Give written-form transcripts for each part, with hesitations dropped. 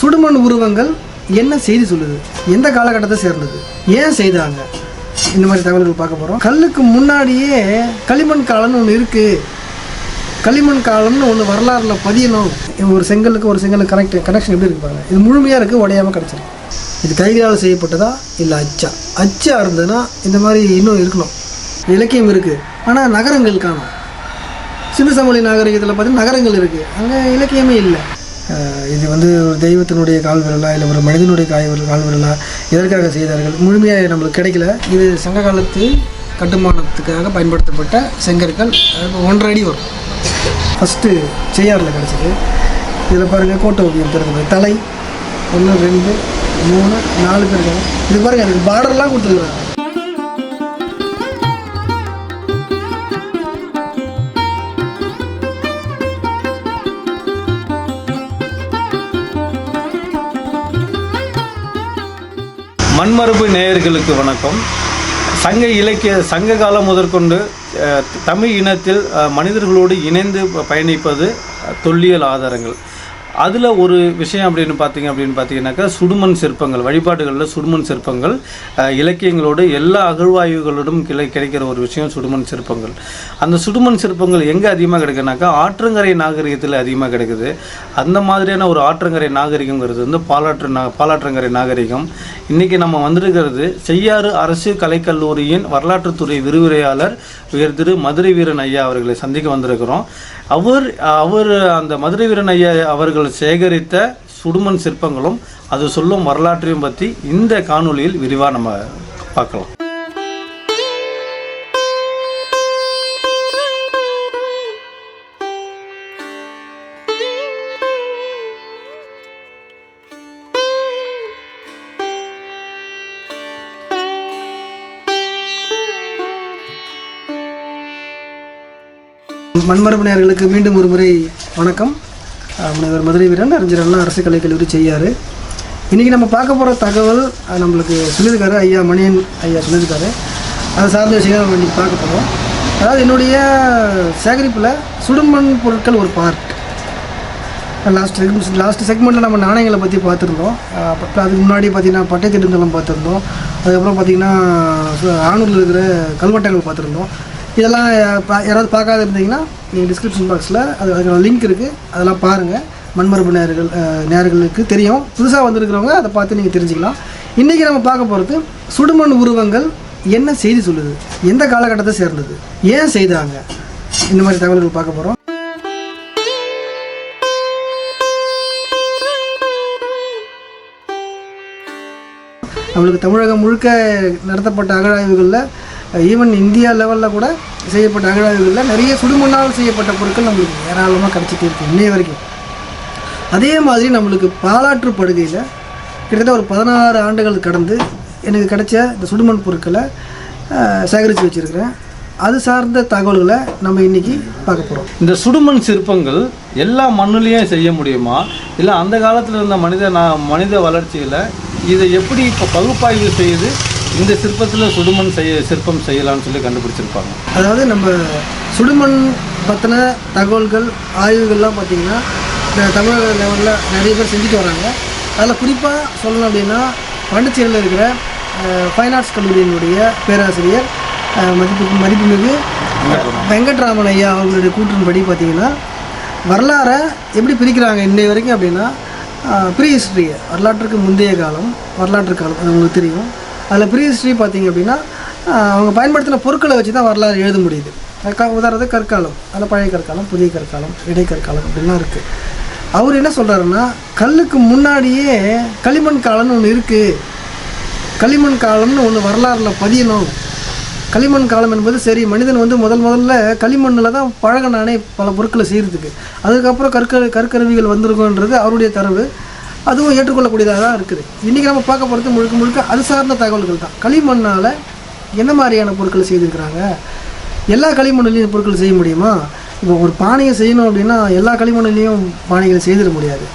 சுடுமண் உருவங்கள் என்ன செய்தி சொல்லுது, எந்த காலகட்டத்தை சேர்ந்தது, ஏன் செய்தாங்க, இந்த மாதிரி தகவல்கள் பார்க்க போகிறோம். கல்லுக்கு முன்னாடியே களிமண் காலம்னு ஒன்று இருக்குது. களிமண் காலம்னு ஒன்று வரலாறுல பதியணும். ஒரு செங்கலுக்கு கனெக்ஷன் எப்படி இருக்கு பாருங்க. இது முழுமையாக இருக்குது, உடையாமல் கிடச்சிருக்கு. இது கைகளால் செய்யப்பட்டதா இல்லை அச்சா இருந்ததுன்னா இந்த மாதிரி இன்னும் இருக்கணும். இலக்கியம் இருக்குது, ஆனால் நகரங்கள் காணும். சிந்து சமவெளி நாகரிகத்தில் பார்த்தீங்கன்னா நகரங்கள் இருக்குது, அங்கே இலக்கியமே இல்லை. இது ஒரு தெய்வத்தினுடைய கால்விரலா இல்லை ஒரு மனிதனுடைய கால்விரலா எதற்காக செய்தார்கள் முழுமையாக நம்மளுக்கு கிடைக்கல. இது சங்க காலத்து கட்டுமானத்துக்காக பயன்படுத்தப்பட்ட செங்கற்கள். 1.5 அடி வரும். ஃபஸ்ட்டு செய்யாறில் கிடச்சிது. இதில் பாருங்கள், கோட்டை ஓவியம் திறந்து தலை 1 2 3 4 பேர் இருக்காங்க. இது பாருங்கள், அதுக்கு பார்டர்லாம் கொடுத்துருக்குறாங்க. மண்மரபு நேயர்களுக்கு வணக்கம். சங்க காலம் முதற்கொண்டு தமிழ் இனத்தில் மனிதர்களோடு இணைந்து பயணிப்பது தொல்லியல் ஆதாரங்கள். அதில் ஒரு விஷயம் அப்படின்னு பார்த்தீங்கன்னாக்கா சுடுமண் சிற்பங்கள், வழிபாடுகளில் சுடுமண் சிற்பங்கள் இலக்கியங்களோடு எல்லா அகழ்வாய்வுகளோடும் கிடைக்கிற ஒரு விஷயம் சுடுமண் சிற்பங்கள். அந்த சுடுமண் சிற்பங்கள் எங்கே அதிகமாக கிடைக்குனாக்கா ஆற்றங்கரை நாகரிகத்தில் அதிகமாக கிடைக்குது. அந்த மாதிரியான ஒரு ஆற்றங்கரை நாகரிகங்கிறது பாலாற்றங்கரை நாகரிகம். இன்றைக்கி நம்ம வந்திருக்கிறது செய்யாறு அரசு கலைக்கல்லூரியின் வரலாற்றுத்துறை விரிவுரையாளர் உயர் திரு மதுரை வீரன் ஐயா அவர்களை சந்திக்க வந்திருக்கிறோம். அவர் அந்த மதுரை வீரன் ஐயா அவர்கள் சேகரித்த சுடுமண் சிற்பங்களும் அது சொல்லும் வரலாற்றையும் பற்றி இந்த காணொளியில் விரிவாக நம்ம பார்க்கலாம். மண்மரபு நேயர்களுக்கு மீண்டும் ஒரு முறை வணக்கம். முனைவர் மதுரை வீரன், அறிஞர் அண்ணா அரசு கலைக்கல்லூரி செய்யாறு. இன்றைக்கி நம்ம பார்க்க போகிற தகவல் நம்மளுக்கு சொல்லியிருக்காரு ஐயா மணியன் ஐயா சொல்லியிருக்காரு. அதை சார்ந்த விஷயம் நம்ம இன்றைக்கி பார்க்க போகிறோம். அதாவது என்னுடைய சேகரிப்பில் சுடுமண் பொருட்கள் ஒரு பார்ட். லாஸ்ட் செக்மெண்ட்டில் நம்ம நாணயங்களை பற்றி பார்த்துருந்தோம். அதுக்கு முன்னாடி பார்த்திங்கன்னா பட்டை திட்டந்தளம் பார்த்துருந்தோம். அதுக்கப்புறம் பார்த்திங்கன்னா ஆனூரில் இருக்கிற கல்வெட்டங்கள் பார்த்துருந்தோம். இதெல்லாம் யாராவது பார்க்காத இருந்தீங்கன்னா நீங்கள் டிஸ்கிரிப்ஷன் பாக்ஸில் அதுக்கான லிங்க் இருக்குது, அதெல்லாம் பாருங்கள். மண்மரபு நேயர்களுக்கு தெரியும், புதுசாக வந்திருக்கிறவங்க அதை பார்த்து நீங்கள் தெரிஞ்சுக்கலாம். இன்றைக்கி நம்ம பார்க்க போகிறது சுடுமண் உருவங்கள் என்ன செய்தி சொல்லுது, எந்த காலகட்டத்தை சேர்ந்தது, ஏன் செய்தாங்க, இந்த மாதிரி தகவல்கள் பார்க்க போகிறோம். நம்மளுக்கு தமிழகம் முழுக்க நடத்தப்பட்ட அகழாய்வுகளில், ஈவன் இந்தியா லெவலில் கூட செய்யப்பட்ட அகழாய்வுகளில் நிறைய சுடுமண்ணால் செய்யப்பட்ட பொருட்கள் நம்மளுக்கு ஏராளமாக கிடச்சிட்டு இருக்குது இன்னைய வரைக்கும். அதே மாதிரி நம்மளுக்கு பாலாற்று படுகையில் கிட்டத்தட்ட ஒரு 16 ஆண்டுகள் கடந்து எனக்கு கிடைச்ச இந்த சுடுமண் பொருட்களை சேகரித்து வச்சுருக்கிறேன். அது சார்ந்த தகவல்களை நம்ம இன்றைக்கி பார்க்க போகிறோம். இந்த சுடுமண் சிற்பங்கள் எல்லா மண்ணுலேயும் செய்ய முடியுமா, இல்லை அந்த காலத்தில் இருந்த மனித வளர்ச்சியில் இதை எப்படி இப்போ பகுப்பாய்வு செய்து இந்த சிற்பத்தில் சுடுமண் சிற்பம் செய்யலாம்னு சொல்லி கண்டுபிடிச்சிருப்பாங்க. அதாவது நம்ம சுடுமண் பற்றின தகவல்கள் ஆய்வுகள்லாம் பார்த்திங்கன்னா இந்த தமிழக லெவலில் நிறைய பேர் செஞ்சுட்டு வராங்க. அதில் குறிப்பாக சொல்லணும் அப்படின்னா பாண்டிச்சேரியில் இருக்கிற ஃபைன் ஆர்ட்ஸ் கல்லூரியினுடைய பேராசிரியர் மதிப்புமிகு வெங்கட்ராமன் ஐயா அவர்களுடைய கூற்றின்படி பார்த்திங்கன்னா வரலாறை எப்படி பிரிக்கிறாங்க இன்னை வரைக்கும் அப்படின்னா ப்ரீ ஹிஸ்ட்ரி, வரலாற்றுக்கு முந்தைய காலம், வரலாற்று காலம், அது உங்களுக்கு தெரியும். அதில் ப்ரீ ஹிஸ்ட்ரி பார்த்திங்க அப்படின்னா அவங்க பயன்படுத்தின பொருட்களை வச்சு தான் வரலாறு எழுத முடியுது. உதாரணத்துக்கு கற்காலம், அதில் பழைய கற்காலம், புதிய கற்காலம், இடைக்கற்காலம் அப்படின்லாம் இருக்குது. அவர் என்ன சொல்கிறாருன்னா கல்லுக்கு முன்னாடியே களிமண் காலம்னு ஒன்று இருக்குது. களிமண் காலம்னு ஒன்று வரலாறில் பதியணும். களிமண் காலம் என்பது சரி, மனிதன் முதல்ல களிமண்ணில் தான் பழகினானே பல பொருட்களை செய்கிறதுக்கு. அதுக்கப்புறம் கற்கருவிகள் வந்திருக்குன்றது அவருடைய தரவு. அதுவும் ஏற்றுக்கொள்ளக்கூடியதாக தான் இருக்குது. இன்றைக்கி நம்ம பார்க்க போகிறது முழுக்க அது சார்ந்த தகவல்கள் தான். களிமண்ணால் என்ன மாதிரியான பொருட்களை செய்திருக்கிறாங்க, எல்லா களிமண்ணிலையும் பொருட்கள் செய்ய முடியுமா? இப்போ ஒரு பானையை செய்யணும் அப்படின்னா எல்லா களிமண்ணிலையும் பானைகளை செய்திட முடியாது.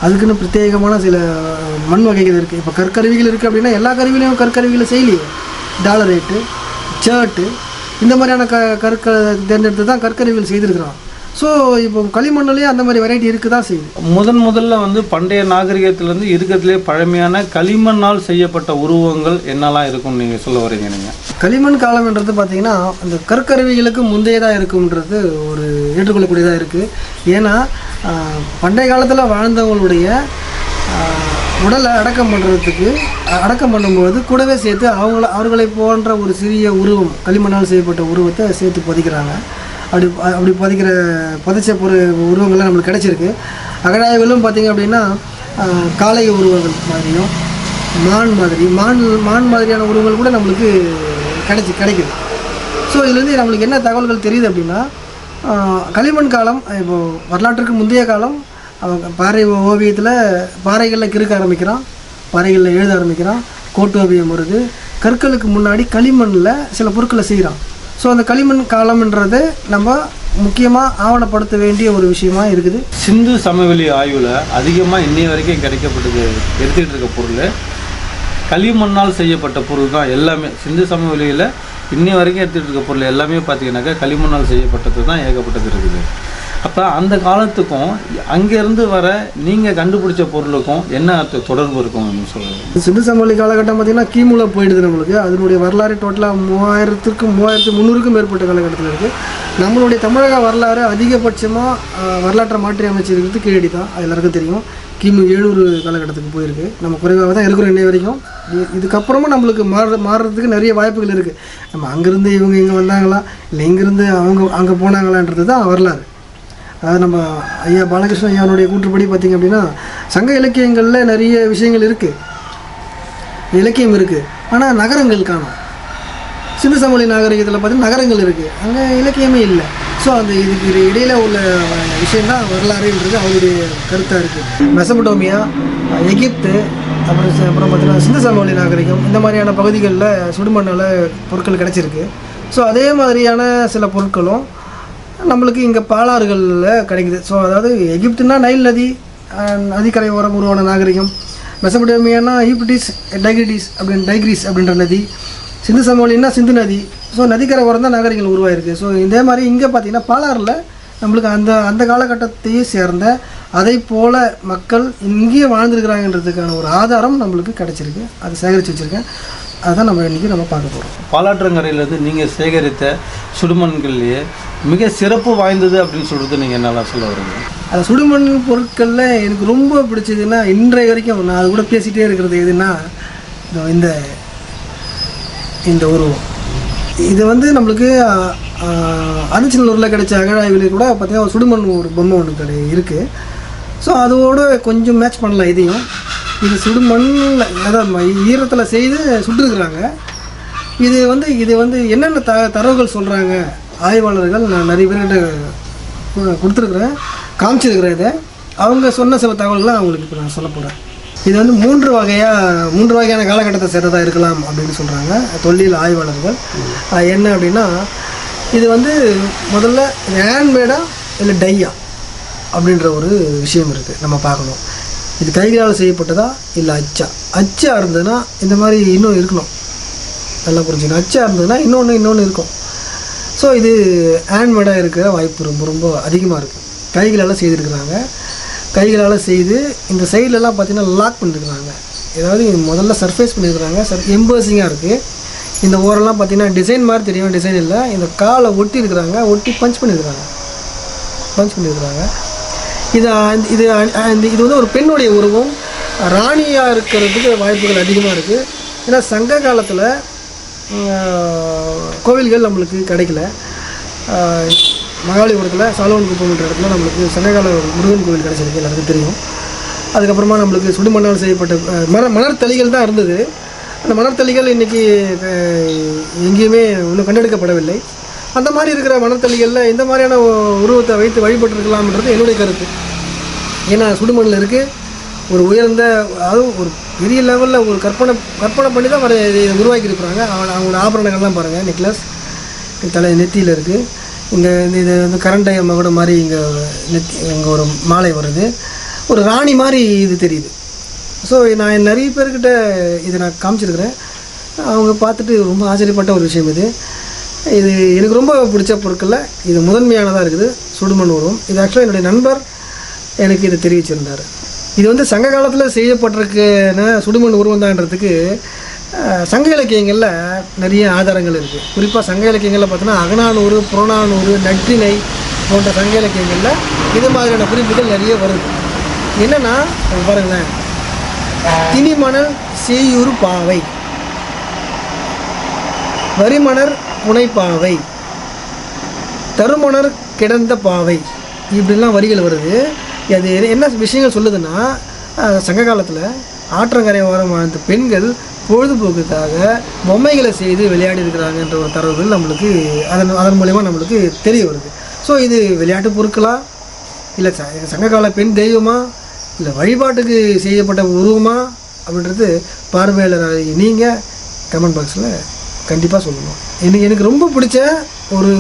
அதுக்குன்னு பிரத்யேகமான சில மண் வகைகள் இருக்குது. இப்போ கற்கருவிகள் இருக்குது அப்படின்னா எல்லா கருவிலையும் கற்கருவிகளை செய்யலையே. டாலரேட்டு, சேர்ட்டு, இந்த மாதிரியான கற்களை தேர்ந்தெடுத்து தான் கற்கருவிகள் செய்திருக்கிறோம். ஸோ இப்போ களிமண்ணுலேயே அந்த மாதிரி வெரைட்டி இருக்குது தான் செய்யுது. முதல்ல வந்து பண்டைய நாகரிகத்திலேருந்து இருக்கிறதுலே பழமையான களிமண்ணால் செய்யப்பட்ட உருவங்கள் என்னெல்லாம் இருக்கும்னு நீங்கள் சொல்ல வரீங்க? நீங்கள் களிமண் காலம்ன்றது பார்த்தீங்கன்னா அந்த கற்கருவிகளுக்கு முந்தையதாக இருக்குன்றது ஒரு ஏற்றுக்கொள்ளக்கூடியதாக இருக்குது. ஏன்னா பண்டைய காலத்தில் வாழ்ந்தவங்களுடைய உடலை அடக்கம் பண்ணும்போது கூடவே சேர்த்து அவர்களை போன்ற ஒரு சிறிய உருவம், களிமண்ணால் செய்யப்பட்ட உருவத்தை சேர்த்து பதிக்கிறாங்க. அப்படி புதைச்ச உருவங்கள்லாம் நம்மளுக்கு கிடச்சிருக்கு. அகழாய்வுகளும் பார்த்திங்க அப்படின்னா காளை உருவங்கள் மாதிரியும் மான் மாதிரியான உருவங்கள் கூட நம்மளுக்கு கிடைக்குது. ஸோ இதுலேருந்து நம்மளுக்கு என்ன தகவல்கள் தெரியுது அப்படின்னா, களிமண் காலம் இப்போது வரலாற்றுக்கு முந்தைய காலம். பாறை ஓவியத்தில் பாறைகளில் கிறுக்க ஆரம்பிக்கிறான், பாறைகளில் எழுத ஆரம்பிக்கிறான், கோட்டு ஓவியம் வருது. கற்களுக்கு முன்னாடி களிமண்ணில் சில பொருட்களை செய்கிறான். ஸோ அந்த களிமண் காலம்ன்றது நம்ம முக்கியமாக ஆவணப்படுத்த வேண்டிய ஒரு விஷயமா இருக்குது. சிந்து சமவெளி ஆய்வில் அதிகமாக இன்னைய வரைக்கும் கிடைக்கப்பட்டது எடுத்துக்கிட்டு இருக்க பொருள் களிமண்ணால் செய்யப்பட்ட பொருள் தான் எல்லாமே. சிந்து சமவெளியில் இன்னி வரைக்கும் எடுத்துகிட்டு இருக்க பொருள் எல்லாமே பார்த்தீங்கன்னாக்கா களிமண்ணால் செய்யப்பட்டது தான் ஏகப்பட்டது இருக்குது. அப்போ அந்த காலத்துக்கும் அங்கேருந்து வர நீங்கள் கண்டுபிடிச்ச பொருளுக்கும் என்ன தொடர்பு இருக்கும்னு சொல்லுங்கள். சிந்து சமவெளி காலகட்டம் பார்த்திங்கன்னா கிமுல போயிடுது நம்மளுக்கு. அதனுடைய வரலாறு டோட்டலாக 3300க்கும் மேற்பட்ட காலகட்டத்தில் இருக்குது. நம்மளுடைய தமிழக வரலாறு அதிகபட்சமாக வரலாற்றை மாற்றி அமைச்சிருக்கிறது கீழடி தான், அது எல்லாருக்கும் தெரியும். கிமு 700 காலகட்டத்துக்கு போயிருக்கு. நம்ம குறைவாக தான் இருக்கிறோம் இன்னை வரைக்கும். இதுக்கப்புறமும் நம்மளுக்கு மாறுறதுக்கு நிறைய வாய்ப்புகள் இருக்குது. நம்ம அங்கேருந்து இவங்க இங்கே வந்தாங்களா, இல்லை இங்கேருந்து அங்கே போனாங்களான்றது தான் வரலாறு. அதாவது நம்ம ஐயா பாலகிருஷ்ணன் ஐயானுடைய கூற்றுப்படி பார்த்திங்க அப்படின்னா, சங்க இலக்கியங்களில் நிறைய விஷயங்கள் இருக்குது, இலக்கியம் இருக்குது, ஆனால் நகரங்கள் காணும். சிந்து சமவெளி நாகரிகத்தில் பார்த்திங்கன்னா நகரங்கள் இருக்குது, அங்கே இலக்கியமே இல்லை. ஸோ அந்த இதுக்கு இடையில் உள்ள விஷயந்தான் வரலாறுன்றது அவருடைய கருத்தாக இருக்குது. மெசபடோமியா, எகிப்து, அப்புறம் பார்த்திங்கன்னா சிந்து சமவெளி நாகரிகம், இந்த மாதிரியான பகுதிகளில் சுடுமண்ணால் பொருட்கள் கிடச்சிருக்கு. ஸோ அதே மாதிரியான சில பொருட்களும் நம்மளுக்கு இங்கே பாலாறுகளில் கிடைக்குது. ஸோ அதாவது எகிப்துனா நைல் நதிக்கரை ஓரம் உருவான நாகரிகம், மெசபடோமியானா யூப்ரட்டிஸ் டைக்ரீஸ் அப்படின்ற நதி, சிந்து சமவெளின்னா சிந்து நதி. ஸோ நதிக்கரை ஓரம் தான் நாகரிகங்கள் உருவாயிருக்கு. ஸோ இதே மாதிரி இங்கே பார்த்திங்கன்னா பாலாறில் நம்மளுக்கு அந்த காலகட்டத்தையும் சேர்ந்த அதை போல் மக்கள் இங்கேயே வாழ்ந்துருக்கிறாங்கன்றதுக்கான ஒரு ஆதாரம் நம்மளுக்கு கிடச்சிருக்கு. அதை சேகரித்து வச்சுருக்கேன். அதுதான் நம்ம இன்றைக்கி பார்க்க போகிறோம். பாலாற்றங்கரையிலேருந்து நீங்கள் சேகரித்த சுடுமண்கள்லேயே மிக சிறப்பு வாய்ந்தது அப்படின்னு சொல்கிறது நீங்கள் என்னெல்லாம் சொல்ல வருங்க? அந்த சுடுமண் பொருட்களில் எனக்கு ரொம்ப பிடிச்சதுன்னா, இன்றைய வரைக்கும் நான் அது கூட பேசிகிட்டே இருக்கிறது எதுன்னா, இந்த உருவம். இது வந்து நம்மளுக்கு அரிச்சநல்லூரில் கிடைச்ச அகழாய்வில் கூட பார்த்திங்கன்னா ஒரு சுடுமண் ஒரு பொம்மை ஒன்று இருக்குது. ஸோ அதோட கொஞ்சம் மேட்ச் பண்ணலாம் இதையும். இது சுடுமண்ணில் அதாவது ஈரத்தில் செய்து சுட்டுருக்குறாங்க. இது வந்து என்னென்ன தரவுகள் சொல்கிறாங்க ஆய்வாளர்கள், நான் நிறைய பேர்கிட்ட கொடுத்துருக்குறேன், காமிச்சிருக்கிறேன். இதை அவங்க சொன்ன சில தகவல்கள்லாம் அவங்களுக்கு இப்போ நான் சொல்ல போகிறேன். இது வந்து மூன்று வகையான காலகட்டத்தை சேர்ந்ததாக இருக்கலாம் அப்படின்னு சொல்கிறாங்க தொல்லியல் ஆய்வாளர்கள். என்ன அப்படின்னா, இது வந்து முதல்ல ஹேண்ட்மேடா இல்லை டையா அப்படின்ற ஒரு விஷயம் இருக்குது, நம்ம பார்க்கணும். இது கைகளால் செய்யப்பட்டதா இல்லை அச்சா இருந்ததுன்னா இந்த மாதிரி இன்னும் இருக்கணும், நல்லா புரிஞ்சுக்கணும். அச்சா இருந்ததுன்னா இன்னொன்று இருக்கும். ஸோ இது ஹேண்ட்மேடாக இருக்கிற வாய்ப்பு ரொம்ப ரொம்ப அதிகமாக இருக்குது. கைகளால் செய்திருக்கிறாங்க. கைகளால் செய்து இந்த சைட்லலாம் பார்த்திங்கன்னா லாக் பண்ணியிருக்கிறாங்க. ஏதாவது முதல்ல சர்ஃபேஸ் பண்ணியிருக்கிறாங்க, எம்பர்சிங்காக இருக்குது. இந்த ஓரெல்லாம் பார்த்திங்கன்னா டிசைன் மாதிரி தெரியும், டிசைன் இல்லை. இந்த காலை ஒட்டி இருக்கிறாங்க, ஒட்டி பஞ்ச் பண்ணியிருக்கிறாங்க. இது வந்து ஒரு பெண்ணுடைய உருவம், ராணியாக இருக்கிறதுக்கு வாய்ப்புகள் அதிகமாக இருக்குது. ஏன்னா சங்க காலத்தில் கோவில்கள் நம்மளுக்கு கிடைக்கல. மகாபலிபுரத்தில் சாலவன் குப்பம்ன்ற இடத்துல நம்மளுக்கு சங்ககால முருகன் கோவில் கிடச்சிருக்கு, எல்லாருக்கும் தெரியும். அதுக்கப்புறமா நம்மளுக்கு சுடுமண்ணால் செய்யப்பட்ட மணற்தளிகள் தான் இருந்தது. அந்த மணற்தளிகள் இன்றைக்கி எங்கேயுமே இன்னும் கண்டெடுக்கப்படவில்லை. அந்த மாதிரி இருக்கிற மணற்தளிகளில் இந்த மாதிரியான உருவத்தை வைத்து வழிபட்டுருக்கலாம்ன்றது என்னுடைய கருத்து. ஏன்னா சுடுமண்ணில் இருக்குது, ஒரு உயர்ந்த, அதுவும் ஒரு பெரிய லெவலில் ஒரு கற்பனை பண்ணி தான் இதை உருவாக்கியிருக்கிறாங்க. அவங்களோட ஆபரணங்கள்லாம் பாருங்கள், நெக்லஸ் நெத்தியில் இருக்குது. இங்கே இது வந்து கரண்டை மகுடம் மாதிரி இங்கே ஒரு மாலை வருது, ஒரு ராணி மாதிரி இது தெரியுது. ஸோ நான் நிறைய பேர்கிட்ட இதை நான் காமிச்சிருக்கிறேன். அவங்க பார்த்துட்டு ரொம்ப ஆச்சரியப்பட்ட ஒரு விஷயம் இது எனக்கு ரொம்ப பிடிச்ச பொருட்களில் இது முதன்மையானதாக இருக்குது. சுடுமண் உருவம். இது ஆக்சுவலாக என்னுடைய நண்பர் எனக்கு இதை தெரிவிச்சிருந்தார். இது வந்து சங்க காலத்தில் செய்யப்பட்டிருக்குன்னு சுடுமண் உருவம் தான்றதுக்கு சங்க இலக்கியங்களில் நிறைய ஆதாரங்கள் இருக்குது. குறிப்பாக சங்க இலக்கியங்களில் பார்த்தோன்னா அகநானூறு, புறநானூறு, நற்றிணை போன்ற சங்க இலக்கியங்களில் இது மாதிரியான குறிப்புகள் நிறைய வருது. என்னென்னா பாருங்களேன், திணிமணல் சேயூர் பாவை, வரிமணர் புனைப்பாவை, தருமணர் கிடந்த பாவை, இப்படிலாம் வரிகள் வருது. அது என்ன விஷயங்கள் சொல்லுதுன்னா, சங்க காலத்தில் ஆற்றங்கரை ஓரம் வாழ்ந்த பெண்கள் பொழுதுபோக்குக்காக பொம்மைகளை செய்து விளையாடி இருக்கிறாங்கன்ற ஒரு தரவுகள் நம்மளுக்கு அதன் மூலயமா நம்மளுக்கு தெரிய வருது. ஸோ இது விளையாட்டு பொருட்களா, இல்லை சங்ககால பெண் தெய்வமா, இல்லை வழிபாட்டுக்கு செய்யப்பட்ட உருவமா அப்படின்றது பார்வையாளர் நீங்கள் கமெண்ட் பாக்ஸில் கண்டிப்பாக சொல்லணும். எனக்கு ரொம்ப பிடிச்ச ஒரு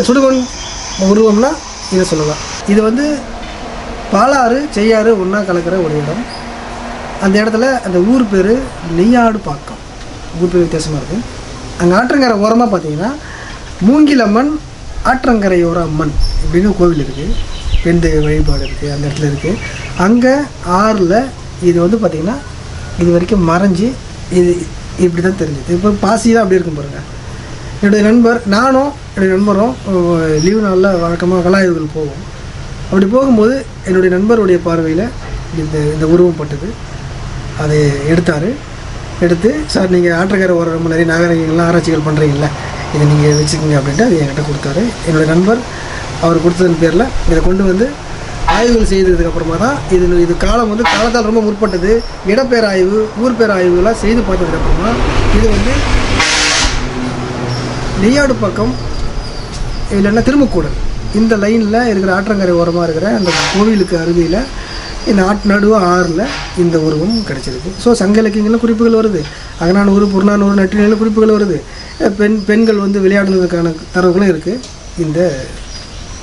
சுடுமண் உருவம்னா இதை சொல்லலாம். இது வந்து பாலாறு செய்யாறு ஒன்றா கலக்கிற ஒரு இடம். அந்த இடத்துல அந்த ஊர் பேர் நெய்யாடு பாக்கம். ஊர் பேர் வித்தியாசமாக இருக்குது. அங்கே ஆற்றங்கரை ஓரமாக பார்த்தீங்கன்னா மூங்கிலம்மன் ஆற்றங்கரையோர அம்மன் இப்படின்னு கோவில் இருக்குது. பெண் தெய்வ வழிபாடு இருக்குது, அந்த இடத்துல இருக்குது. அங்கே ஆறில் இது வந்து பார்த்திங்கன்னா இது வரைக்கும் மறைஞ்சி இது இப்படி தான் தெரிஞ்சுது. இப்போ பாசி தான் அப்படி இருக்கும் பாருங்கள். என்னுடைய நண்பர் நானும் என்னுடைய நண்பரும் லீவு நாளில் வழக்கமாக கலாய்வுகள் போவோம். அப்படி போகும்போது என்னுடைய நண்பருடைய பார்வையில் இந்த உருவம் பட்டது. அதை எடுத்து சார் நீங்கள் ஆற்றங்கரை ஓர ரொம்ப நிறைய நாகரிகங்கள்லாம் ஆராய்ச்சிகள் பண்ணுறீங்கள, இதை நீங்கள் வச்சுக்கோங்க அப்படின்ட்டு அது என்கிட்ட கொடுத்தாரு. என்னுடைய நண்பர் அவர் கொடுத்ததன் பேரில் இதை கொண்டு வந்து ஆய்வுகள் செய்ததுக்கப்புறமா தான் இது காலம் வந்து காலத்தால் ரொம்ப முற்பட்டது. இடப்பெயர் ஆய்வு, ஊர் பேர் ஆய்வுகள்லாம் செய்து பார்த்ததுக்கப்புறமா இது வந்து நெய்யாடு பக்கம் இல்லைன்னா திருமுக்கூடல் இந்த லைனில் இருக்கிற ஆற்றங்கரை ஓரமாக இருக்கிற அந்த கோவிலுக்கு அருகில் இந்த நடுவ ஆறில் இந்த உருவம் கிடச்சிருக்கு. ஸோ சங்க இலக்கியங்களும் குறிப்புகள் வருது, அகநானூறு, புறநானூறு, நற்றினையில் குறிப்புகள் வருது. பெண்கள் வந்து விளையாடுனதுக்கான தரவுகளும் இருக்குது இந்த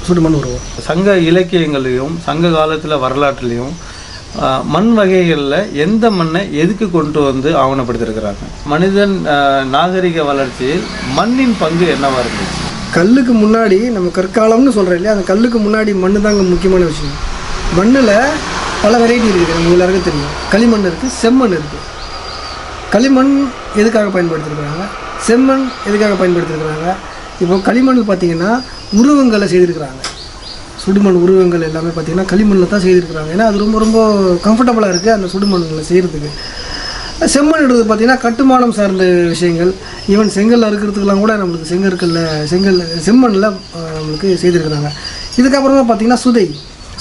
சுடுமண் உருவம். சங்க இலக்கியங்களையும் சங்க காலத்தில் வரலாற்றுலேயும் மண் வகைகளில் எந்த மண்ணை எதுக்கு கொண்டு வந்து ஆவணப்படுத்திருக்கிறாங்க? மனிதன் நாகரிக வளர்ச்சியில் மண்ணின் பங்கு என்னவாக இருந்துச்சு? கல்லுக்கு முன்னாடி நம்ம கற்காலம்னு சொல்கிறோம் இல்லையா, அந்த கல்லுக்கு முன்னாடி மண் தாங்க முக்கியமான விஷயம். மண்ணில் பல வெரைட்டி இருக்குது, நம்ம எல்லாருக்கும் தெரியும். களிமண் இருக்குது, செம்மண் இருக்குது. களிமண் எதுக்காக பயன்படுத்தியிருக்கிறாங்க, செம்மண் எதுக்காக பயன்படுத்தியிருக்கிறாங்க? இப்போ களிமண்ணில் பார்த்திங்கன்னா உருவங்களை செய்திருக்கிறாங்க. சுடுமண் உருவங்கள் எல்லாமே பார்த்திங்கன்னா களிமண்ணில் தான் செய்திருக்கிறாங்க. ஏன்னா அது ரொம்ப ரொம்ப கம்ஃபர்டபுளாக இருக்குது அந்த சுடுமண்ணில் செய்கிறதுக்கு. செம்மண்ன்றது பார்த்திங்கன்னா கட்டுமானம் சார்ந்த விஷயங்கள், ஈவன் செங்கல் அறுக்கிறதுக்கெலாம் கூட நம்மளுக்கு செம்மண்ணில் நம்மளுக்கு செய்திருக்கிறாங்க. இதுக்கப்புறமா பார்த்திங்கன்னா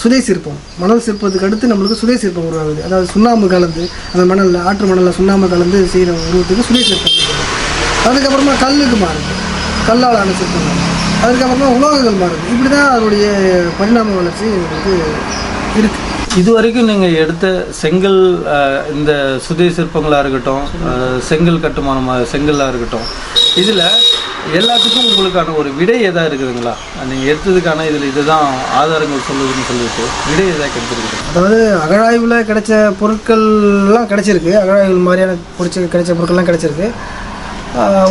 சுதை சிற்பம், மணல் சிற்பத்துக்கு அடுத்து நம்மளுக்கு சுதை சிற்பம் உருவாகுது. அதாவது சுண்ணாம்பு கலந்து அந்த மணலில் ஆற்று மணலில் சுண்ணாம்பு கலந்து செய்கிற உருவத்துக்கு சுதை சிற்பம். அதுக்கப்புறமா கல்லுக்கு மாறுது, கல்லாலான சிற்பங்கள். அதுக்கப்புறமா உலோகங்கள் மாறுது. இப்படி தான் அதனுடைய பரிணாம வளர்ச்சி உங்களுக்கு இருக்குது. இது வரைக்கும் நீங்கள் எடுத்த செங்கல் இந்த சுதை சிற்பங்களாக இருக்கட்டும், செங்கல் கட்டுமானமாக செங்கல்லாக இருக்கட்டும், இதில் எல்லாத்துக்கும் உங்களுக்கான ஒரு விடை எதாவது இருக்குதுங்களா? நீங்கள் எடுத்ததுக்கான இதில் இதுதான் ஆதாரங்கள் சொல்லுதுன்னு சொல்லிட்டு விடை எதாவது கிடைச்சிருக்கு? அதாவது அகழாய்வில் கிடைச்ச பொருட்கள்லாம் கிடைச்சிருக்கு, அகழாய்வு மாதிரியான கிடைச்ச பொருட்கள்லாம் கிடைச்சிருக்கு.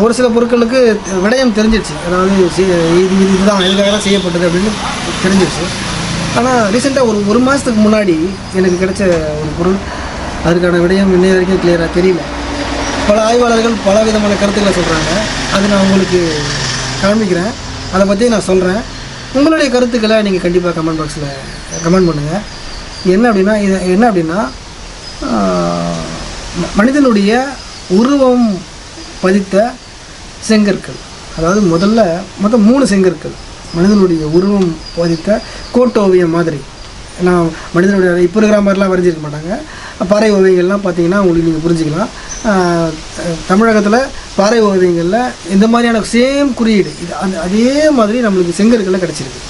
ஒரு சில பொருட்களுக்கு விடயம் தெரிஞ்சிடுச்சு, அதாவது இதுதான் எதுக்காக தான் செய்யப்பட்டது அப்படின்னு தெரிஞ்சிடுச்சு. ஆனால் ரீசெண்டாக ஒரு மாதத்துக்கு முன்னாடி எனக்கு கிடைச்ச ஒரு பொருள், அதுக்கான விடயம் இன்னைய வரைக்கும் கிளியராக தெரியல. பல ஆய்வாளர்கள் பல விதமான கருத்துக்களை சொல்கிறாங்க, அது நான் உங்களுக்கு காண்பிக்கிறேன், அதை பற்றி நான் சொல்கிறேன். உங்களுடைய கருத்துக்களை நீங்கள் கண்டிப்பாக கமெண்ட் பாக்ஸில் கமெண்ட் பண்ணுங்கள். என்ன அப்படின்னா மனிதனுடைய உருவம் பதித்த செங்கற்கள், அதாவது மொத்தம் 3 செங்கற்கள் மனிதனுடைய உருவம் பதித்த கோட்டோவியம் மாதிரி. நான் மனிதனுடைய இப்போ இருக்கிற மாதிரிலாம் வரைஞ்சிருக்க மாட்டாங்க. பாறை ஓவியங்கள்லாம் பார்த்தீங்கன்னா உங்களுக்கு நீங்கள் புரிஞ்சுக்கலாம். தமிழகத்தில் பாறை ஓவியங்களில் இந்த மாதிரியான சேம் குறியீடு இது அதே மாதிரி நம்மளுக்கு செங்கற்களில் கிடச்சிருக்கு.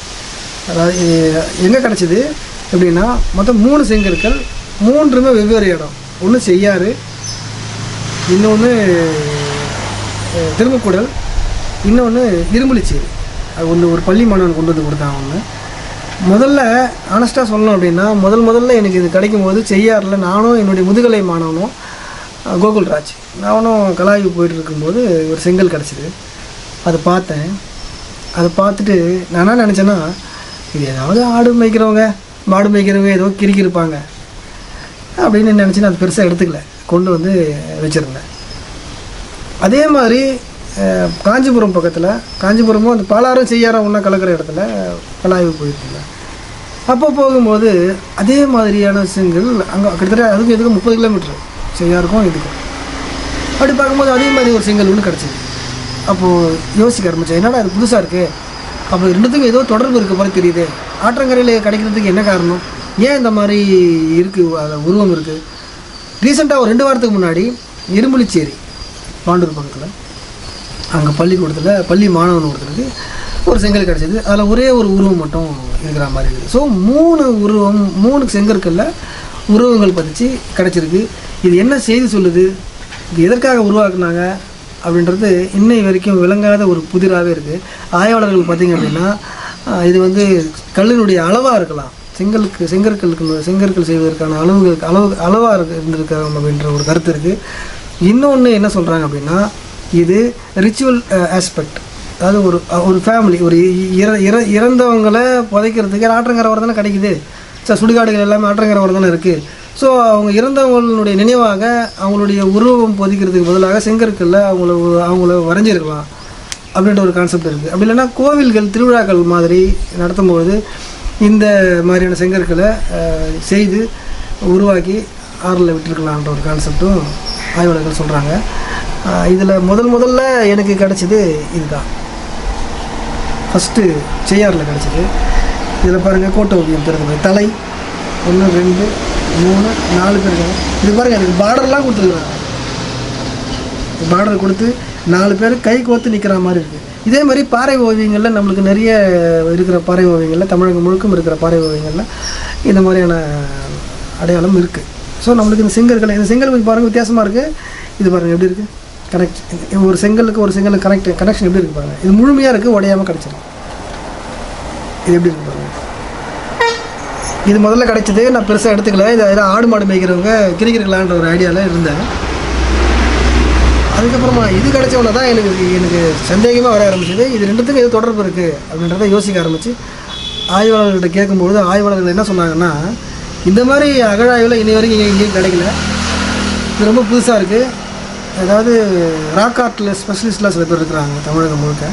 அதாவது எங்கே கிடச்சிது எப்படின்னா மொத்தம் 3 செங்கற்கள், 3மே வெவ்வேறு இடம். ஒன்று செய்யாறு, இன்னொன்று திருமுக்கூடல், இன்னொன்று இரும்புலிச்சேரி. அது ஒரு பள்ளி மாணவன் கொண்டு வந்து கொடுத்தாங்க. ஒன்று முதல்ல ஆனஸ்ட்டாக சொல்லணும் அப்படின்னா முதல்ல எனக்கு இது கிடைக்கும் போது செய்யாறில் நானும் என்னுடைய முதுகலை மாணவனும் கோகுல்ராஜ் நானும் கலாய்வு போயிட்டு இருக்கும்போது ஒரு செங்கல் கிடச்சிது. அதை பார்த்தேன். அதை பார்த்துட்டு நான் என்ன நினச்சேன்னா, இது ஏதாவது ஆடு மேய்க்கிறவங்க மாடு மேய்க்கிறவங்க ஏதோ கிறுக்கியிருப்பாங்க அப்படின்னு நினச்சின்னு அது பெருசாக எடுத்துக்கல, கொண்டு வந்து வச்சுருந்தேன். அதே மாதிரி காஞ்சிபுரம் பக்கத்தில், காஞ்சிபுரமும் அந்த பாலாறும் செய்யாரம் ஒன்றா கலக்கிற இடத்துல பலாய்வு போயிருந்தேன். அப்போ போகும்போது அதே மாதிரியான செங்கல் அங்கே கிட்டத்தட்ட அதுக்கும் இதுக்கும் 30 கிலோமீட்டர் செய்யாருக்கும் இதுக்கும். அப்படி பார்க்கும்போது அதே மாதிரி ஒரு செங்கல் ஒன்று கிடச்சிது. அப்போது யோசிக்க ஆரம்பித்தேன், என்னடா அது புதுசாக இருக்குது, அப்போ ரெண்டுத்துக்கும் ஏதோ தொடர்பு இருக்க மாதிரி தெரியுது. ஆற்றங்கரையில் கிடைக்கிறதுக்கு என்ன காரணம், ஏன் இந்த மாதிரி இருக்குது, அதில் உருவம் இருக்குது. ரீசெண்டாக ஒரு 2 வாரத்துக்கு முன்னாடி இரும்புலிச்சேரி பாண்டூர் பக்கத்தில் அங்கே பள்ளிக்கூடத்தில் பள்ளி மாணவன் ஒருத்தருக்கு ஒரு செங்கல் கிடச்சிது. அதில் ஒரே ஒரு உருவம் மட்டும் இருக்கிற மாதிரி இருக்குது. ஸோ 3 உருவம் 3 செங்கற்களில் உருவங்கள் பதிச்சு கிடச்சிருக்கு. இது என்ன செய்தி சொல்லுது, இது எதற்காக உருவாக்குனாங்க அப்படின்றது இன்னை வரைக்கும் விளங்காத ஒரு புதிராகவே இருக்குது. ஆய்வாளர்கள் பார்த்திங்க அப்படின்னா இது வந்து கல்லினுடைய அளவாக இருக்கலாம், செங்கற்கள் செய்வதற்கான அளவாக இருந்திருக்காங்க அப்படின்ற ஒரு கருத்து இருக்குது. இன்னொன்று என்ன சொல்கிறாங்க அப்படின்னா, இது ரிச்சுவல் ஆஸ்பெக்ட், அதாவது ஒரு ஃபேமிலி, ஒரு இறந்தவங்களை புதைக்கிறதுக்கு ஆற்றங்கரை வர தானே கிடைக்குது. சுடுகாடுகள் எல்லாமே ஆற்றங்கரை வர தானே இருக்குது. ஸோ அவங்க இறந்தவங்களுடைய நினைவாக அவங்களுடைய உருவம் பொதிக்கிறதுக்கு பதிலாக செங்கற்களில் அவங்கள வரைஞ்சிருக்கலாம் அப்படின்ற ஒரு கான்செப்ட் இருக்குது. அப்படி இல்லைன்னா கோவில்கள் திருவிழாக்கள் மாதிரி நடத்தும்போது இந்த மாதிரியான செங்கற்களை செய்து உருவாக்கி ஆறில் விட்டுருக்கலான்ற ஒரு கான்செப்டும் ஆய்வாளர்கள் சொல்கிறாங்க. இதில் முதல்ல எனக்கு கிடச்சிது இதுதான், ஃபஸ்ட்டு செய்யாறில் கிடச்சிது. இதில் பாருங்கள், கோட்டை ஓவியம் தெரிஞ்சு தலை 1 2 3 4 பேர் இருக்காங்க. இது பாருங்கள், எனக்கு பார்டர்லாம் கொடுத்துருக்குறாங்க. பார்டர் கொடுத்து 4 பேர் கை கோர்த்து நிற்கிற மாதிரி இருக்குது. இதே மாதிரி பாறை ஓவியங்களில் நம்மளுக்கு நிறைய இருக்கிற பாறை ஓவியங்களில், தமிழகம் முழுக்கும் இருக்கிற பாறை ஓவியங்களில் இந்த மாதிரியான அடையாளம் இருக்குது. ஸோ நம்மளுக்கு இந்த செங்கல் கொஞ்சம் பாருங்கள் வித்தியாசமாக இருக்குது. இது பாருங்கள் எப்படி இருக்குது, கனெக்ட், ஒரு செங்கலுக்கு கனெக்ஷன் எப்படி இருக்குது பாருங்கள். இது முழுமையாக இருக்குது, உடையாமல் கிடச்சிருக்கு. இது எப்படி இருக்குது பாருங்கள். இது முதல்ல கிடச்சிது, நான் பெருசாக எடுத்துக்கல. இதை ஆடு மாடு மேய்க்கிறவங்க கிரிக்கலான்ற ஒரு ஐடியாவில் இருந்தேன். அதுக்கப்புறமா இது கிடச்சவொன்னே தான் எனக்கு சந்தேகமாக வர ஆரம்பிச்சது. இது ரெண்டுத்துக்கும் எது தொடர்பு இருக்குது அப்படின்றத யோசிக்க ஆரம்பித்து ஆய்வாளர்கள்ட்ட கேட்கும்பொழுது ஆய்வாளர்கள் என்ன சொன்னாங்கன்னா, இந்த மாதிரி அகழாய்வில் இனி வரைக்கும் எங்கேயும் கிடைக்கல, இது ரொம்ப புதுசாக இருக்குது. அதாவது ராக் ஆர்ட்டில் ஸ்பெஷலிஸ்ட்லாம் சில பேர் இருக்கிறாங்க தமிழகம் முழுக்க.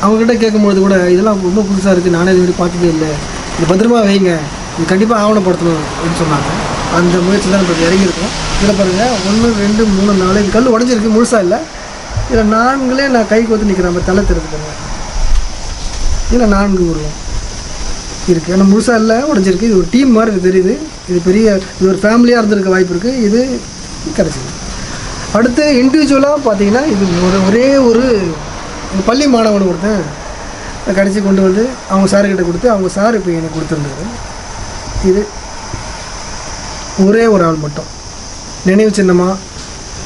அவங்ககிட்ட கேட்கும்பொழுது கூட இதெல்லாம் ரொம்ப புதுசாக இருக்குது, நானே இது மாதிரி பார்த்ததே இல்லை, இது பத்திரமா வைங்க, இது கண்டிப்பாக ஆவணப்படுத்தணும் அப்படின்னு சொன்னாங்க. அந்த முயற்சி தான் இப்போ இறங்கியிருக்கோம். இதில் பாருங்கள் 1 2 3 4 இது கல் உடஞ்சிருக்கு, முழுசாக இல்லை. இதில் 4 நான் கை கோத்து நிற்கிற மாதிரி தலை தெரிஞ்சுக்கோங்க. இதில் 4 உருவம் இருக்குது, ஆனால் முழுசாக இல்லை, உடஞ்சிருக்கு. இது ஒரு டீம் மாதிரி இது தெரியுது. இது ஒரு ஃபேமிலியாக இருந்திருக்க வாய்ப்பு இருக்குது. இது கிடச்சிது. அடுத்து இண்டிவிஜுவலாக பார்த்தீங்கன்னா இது ஒரே ஒரு பள்ளி மாணவன் ஒருத்தன் கடைசி கொண்டு வந்து அவங்க சார்கிட்ட கொடுத்து, அவங்க சார் இப்போ எனக்கு கொடுத்துருந்தாரு. இது ஒரே ஒரு ஆள் மட்டும், நினைவு சின்னமாக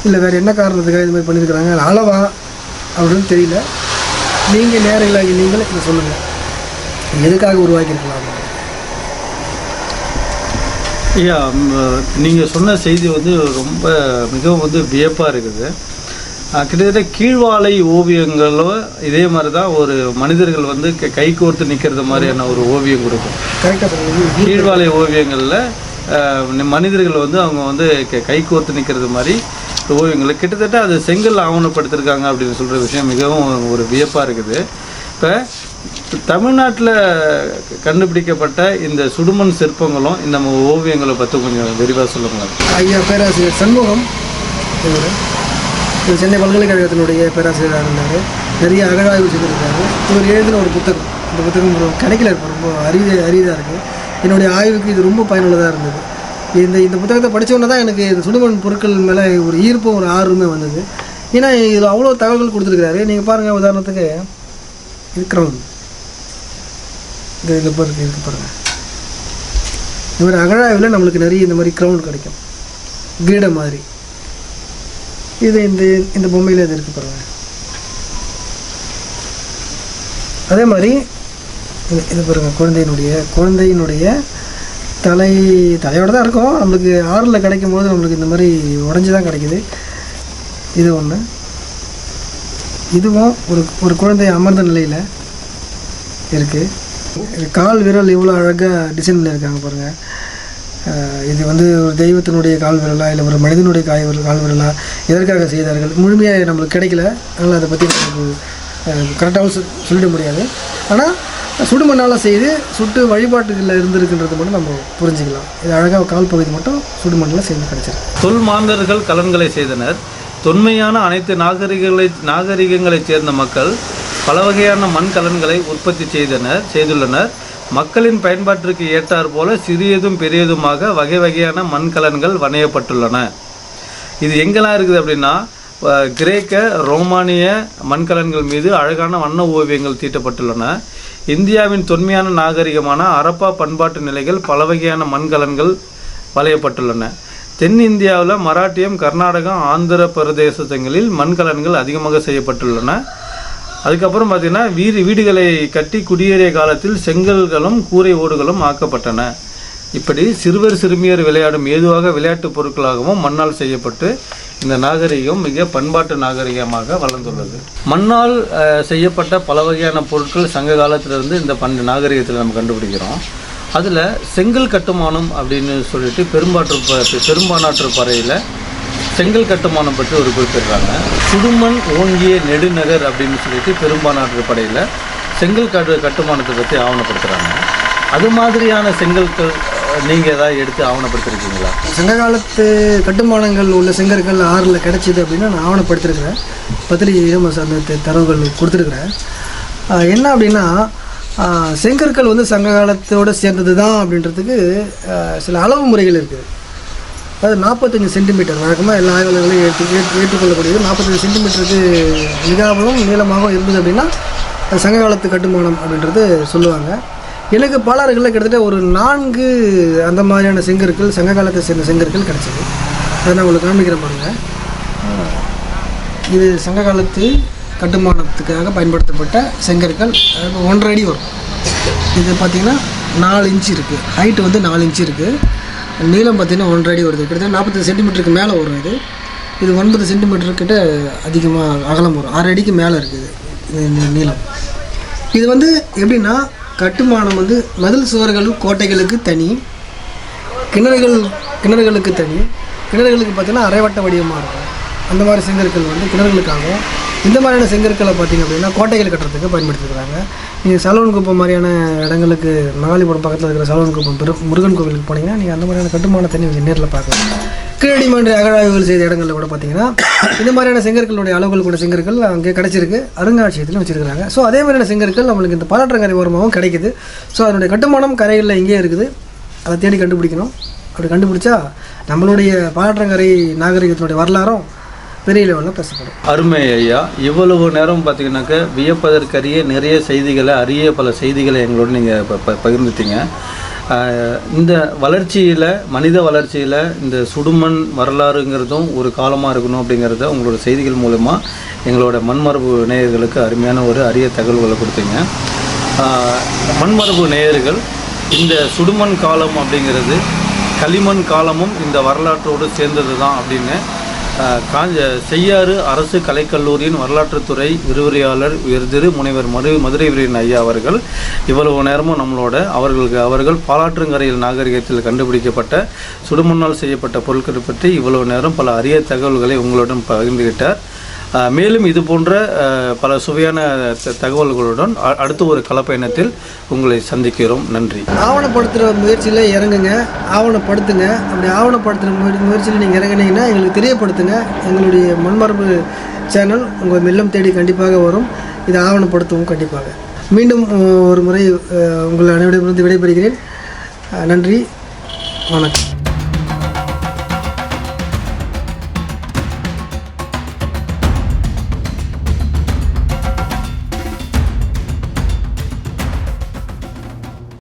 இல்லை வேறு என்ன காரணத்துக்காக இது மாதிரி பண்ணியிருக்கிறாங்க, அளவா அப்படின்னு தெரியல. நீங்கள் நேரங்களாகி நீங்கள் இதை சொல்லுங்கள், எதுக்காக உருவாக்கியிருக்கலாம். ஐயா, நீங்கள் சொன்ன செய்தி வந்து ரொம்ப மிகவும் வியப்பாக இருக்குது. கிட்டத்தட்ட கீழ்வாலை ஓவியங்களோ இதே மாதிரி தான் ஒரு மனிதர்கள் கை கோர்த்து நிற்கிறது மாதிரியான ஒரு ஓவியம் கொடுக்கும். கரெக்டாக கீழ்வாலை ஓவியங்களில் மனிதர்கள் அவங்க கை கோர்த்து நிற்கிறது மாதிரி ஓவியங்களை கிட்டத்தட்ட அது செங்கல் ஆவணப்படுத்திருக்காங்க அப்படின்னு சொல்கிற விஷயம் மிகவும் ஒரு வியப்பாக இருக்குது. இப்போ தமிழ்நாட்டில் கண்டுபிடிக்கப்பட்ட இந்த சுடுமண் சிற்பங்களும் இந்த ஓவியங்களை பற்றி கொஞ்சம் விரிவாக சொல்லுங்களேன். ஐயா பேராசிரியர் சண்முகம் இவர் சென்னை பல்கலைக்கழகத்தினுடைய பேராசிரியராக இருந்தார். நிறைய அகழாய்வு செய்திருக்காரு. இவர் எழுதின ஒரு புத்தகம், இந்த புத்தகம் கிடைக்கல, இப்போ ரொம்ப அரிதாக இருக்குது. என்னுடைய ஆய்வுக்கு இது ரொம்ப பயனுள்ளதாக இருந்தது. இந்த புத்தகத்தை படித்தோன்னே தான் எனக்கு இந்த சுடுமண் பொருட்கள் மேலே ஒரு ஈர்ப்பும் ஒரு ஆர்வமே வந்தது. ஏன்னா இதில் அவ்வளோ தகவல்கள் கொடுத்துருக்காரு. நீங்கள் பாருங்கள், உதாரணத்துக்கு இது க்ரௌன், இது பாருங்கள். இவர் அகழாய்வில் நம்மளுக்கு நிறைய இந்த மாதிரி க்ரௌன் கிடைக்கும், கிரீடம் மாதிரி. இது இந்த பொம்மையில் இது இருக்குது பாருங்கள். அதே மாதிரி இது பாருங்கள், குழந்தையினுடைய தலையோடு தான் இருக்கும். நம்மளுக்கு ஆறில் கிடைக்கும் போது நம்மளுக்கு இந்த மாதிரி உடஞ்சி தான் கிடைக்கிது. இது ஒன்று. இதுவும் ஒரு குழந்தை அமர்ந்த நிலையில் இருக்குது. கால் விரல் இவ்வளோ அழகாக டிசைனில் இருக்காங்க பாருங்கள். இது வந்து ஒரு தெய்வத்தினுடைய கால் விரலா இல்லை ஒரு மனிதனுடைய கால் விரலா எதற்காக செய்தார்கள் முழுமையாக நம்மளுக்கு கிடைக்கல. அதனால் அதை பற்றி நமக்கு கரெக்டாகவும் சொல்லிட முடியாது. ஆனால் சுடுமண்ணால் செய்து சுட்டு வழிபாட்டுகளில் இருந்திருக்குன்றது மட்டும் நம்ம புரிஞ்சுக்கலாம். இது அழகாக கால் பகுதி மட்டும் சுடுமண்ணில் சேர்ந்து கிடைச்சிருக்கு. தொல் மாந்தர்கள் கலன்களை செய்தனர். தொன்மையான அனைத்து நாகரிகங்களைச் சேர்ந்த மக்கள் பல வகையான மண் கலன்களை உற்பத்தி செய்துள்ளனர். மக்களின் பயன்பாட்டிற்கு ஏற்றாற் போல சிறியதும் பெரியதுமாக வகை வகையான மண்கலன்கள் வணையப்பட்டுள்ளன. இது எங்கெல்லாம் இருக்குது அப்படின்னா, கிரேக்க ரோமானிய மண்கலன்கள் மீது அழகான வண்ண ஓவியங்கள் தீட்டப்பட்டுள்ளன. இந்தியாவின் தொன்மையான நாகரிகமான அரப்பா பண்பாட்டு நிலைகள் பல வகையான மண்கலன்கள் வளையப்பட்டுள்ளன. தென்னிந்தியாவில் மராட்டியம், கர்நாடகம், ஆந்திர பிரதேசங்களில் மண்கலன்கள் அதிகமாக செய்யப்பட்டுள்ளன. அதுக்கப்புறம் பார்த்திங்கன்னா வீடுகளை கட்டி குடியேறிய காலத்தில் செங்கல்களும் கூரை ஓடுகளும் ஆக்கப்பட்டன. இப்படி சிறுவர் சிறுமியர் விளையாடும் ஏதுவாக விளையாட்டுப் பொருட்களாகவும் மண்ணால் செய்யப்பட்டு இந்த நாகரிகம் மிக பண்பாட்டு நாகரிகமாக வளர்ந்துள்ளது. மண்ணால் செய்யப்பட்ட பல வகையான பொருட்கள் சங்க காலத்திலிருந்து இந்த நாகரிகத்தில் நம்ம கண்டுபிடிக்கிறோம். அதில் செங்கல் கட்டுமானம் அப்படின்னு சொல்லிட்டு பெரும்பானாற்று பறையில் செங்கல் கட்டுமானம் பற்றி ஒரு குறிப்பிடுறாங்க. சுடுமண் ஓங்கிய நெடுநகர் அப்படின்னு சொல்லிட்டு பெரும்பானாற்று படையில் செங்கல் கட்டுமானத்தை பற்றி ஆவணப்படுத்துகிறாங்க. அது மாதிரியான செங்கல்கள் நீங்கள் ஏதாவது எடுத்து ஆவணப்படுத்திருக்கீங்களா? சங்க காலத்து கட்டுமானங்கள் உள்ள செங்கற்கள் ஆறில் கிடச்சிது அப்படின்னா நான் ஆவணப்படுத்திருக்கிறேன். பத்திரிகையிலும் அந்த தரவுகள் கொடுத்துருக்குறேன். என்ன அப்படின்னா, செங்கற்கள் வந்து சங்க காலத்தோடு சேர்ந்தது தான் அப்படின்றதுக்கு சில அளவு முறைகள் இருக்குது. அதாவது 45 சென்டிமீட்டர் வழக்கமாக எல்லா ஆய்வாளர்களையும் ஏற்றுக்கொள்ளக்கூடியது. 45 சென்டிமீட்டருக்கு மிகவும் நீளமாகவும் இருந்தது அப்படின்னா அது சங்க காலத்து கட்டுமானம் அப்படின்றது சொல்லுவாங்க. எனக்கு பாலாறுகளில் கிட்டத்தட்ட ஒரு 4 அந்த மாதிரியான செங்கற்கள் சங்க காலத்தை சேர்ந்த செங்கற்கள் கிடச்சிது. அதை நான் உங்களுக்கு காமிக்கிறேன் பாருங்கள். இது சங்க காலத்து கட்டுமானத்துக்காக பயன்படுத்தப்பட்ட செங்கற்கள். 1.5 அடி வரும். இது பார்த்திங்கன்னா 4 இன்ச்சு இருக்குது. ஹைட்டு வந்து 4 இன்ச்சு இருக்குது. நீளம் பார்த்திங்கன்னா 1.5 அடி வருது. கிட்டத்தட்ட 45 சென்டிமீட்டருக்கு மேலே வரும். இது 9 சென்டிமீட்டர்கிட்ட அதிகமாக அகலம் வரும். 6 அடிக்கு மேலே இருக்குது இந்த நீளம். இது வந்து எப்படின்னா, கட்டுமானம் வந்து மதில் சுவர்கள் கோட்டைகளுக்கு தனி, கிணறுகளுக்கு தனி. கிணறுகளுக்கு பார்த்திங்கன்னா அரைவட்ட வடிவமாக இருக்கும். அந்த மாதிரி செங்கற்கள் வந்து கிணறுகளுக்காகவும், இந்த மாதிரியான செங்கற்களை பார்த்திங்க அப்படின்னா கோட்டைகள் கட்டுறதுக்கு பயன்படுத்திக்கிறாங்க. நீங்கள் சலவன்குப்பம் மாதிரியான இடங்களுக்கு, மகாலிபுரம் பக்கத்தில் இருக்கிற சலவன்குப்பம் முருகன் கோவிலுக்கு போனீங்கன்னா நீங்கள் அந்த மாதிரியான கட்டுமானத்தை நீங்கள் நேரில் பார்க்கலாம். கீழடிமன்ற அகழாய்வுகள் செய்த இடங்களில் கூட பார்த்திங்கன்னா இந்த மாதிரியான செங்கற்களுடைய அளவுகள் கூட செங்கற்கள் அங்கே கிடச்சிருக்கு. அருங்காட்சியகத்திலும் வச்சுருக்கிறாங்க. ஸோ அதே மாதிரியான செங்கற்கள் நம்மளுக்கு இந்த பாலாற்றங்கரை ஓரமாகவும் கிடைக்குது. ஸோ அதனுடைய கட்டுமானம் கரைகளில் இங்கேயே இருக்குது. அதை தேடி கண்டுபிடிக்கணும். அப்படி கண்டுபிடிச்சா நம்மளுடைய பாலாற்றங்கரை நாகரிகத்தினுடைய வரலாறும் பெரிய லெவலில் பேசப்படும். அருமை ஐயா, இவ்வளவு நேரம் பார்த்தீங்கன்னாக்க வியப்பதற்கரிய நிறைய செய்திகளை, பல செய்திகளை எங்களோட நீங்கள் பகிர்ந்துட்டீங்க. இந்த வளர்ச்சியில், மனித வளர்ச்சியில் இந்த சுடுமண் வரலாறுங்கிறதும் ஒரு காலமாக இருக்கணும் அப்படிங்கிறத உங்களோட செய்திகள் மூலமாக எங்களோட மண்மரபு நேயர்களுக்கு அருமையான ஒரு அரிய தகவல்களை கொடுத்தீங்க. மண்மரபு நேயர்கள், இந்த சுடுமண் காலம் அப்படிங்கிறது களிமண் காலமும் இந்த வரலாற்றோடு சேர்ந்தது தான் அப்படின்னு செய்யாறு அரசு கலைக்கல்லூரியின் வரலாற்றுத்துறை விரிவுரையாளர் திரு முனைவர் மதுரை வீரன் ஐயா அவர்கள் இவ்வளவு நேரமும் நம்மளோட அவர்கள் பாலாற்றங்கரையில் நாகரிகத்தில் கண்டுபிடிக்கப்பட்ட சுடுமண்ணால் செய்யப்பட்ட பொருட்களை பற்றி இவ்வளவு நேரம் பல அரிய தகவல்களை உங்களுடன் பகிர்ந்துகிட்டார். மேலும் இது போன்ற பல சுவையான தகவல்களுடன் அடுத்த ஒரு களப்பயணத்தில் உங்களை சந்திக்கிறோம். நன்றி. ஆவணப்படுத்துகிற முயற்சியில் இறங்குங்க, ஆவணப்படுத்துங்க. அப்படி ஆவணப்படுத்துகிற முயற்சியில் நீங்கள் இறங்குனீங்கன்னா எங்களுக்கு தெரியப்படுத்துங்க. எங்களுடைய மண்மரபு சேனல் உங்கள் மெல்லம் தேடி கண்டிப்பாக வரும். இதை ஆவணப்படுத்துவோம் கண்டிப்பாக. மீண்டும் ஒரு முறை உங்கள் அனைவரிடமிருந்து விடைபெறுகிறேன். நன்றி, வணக்கம்.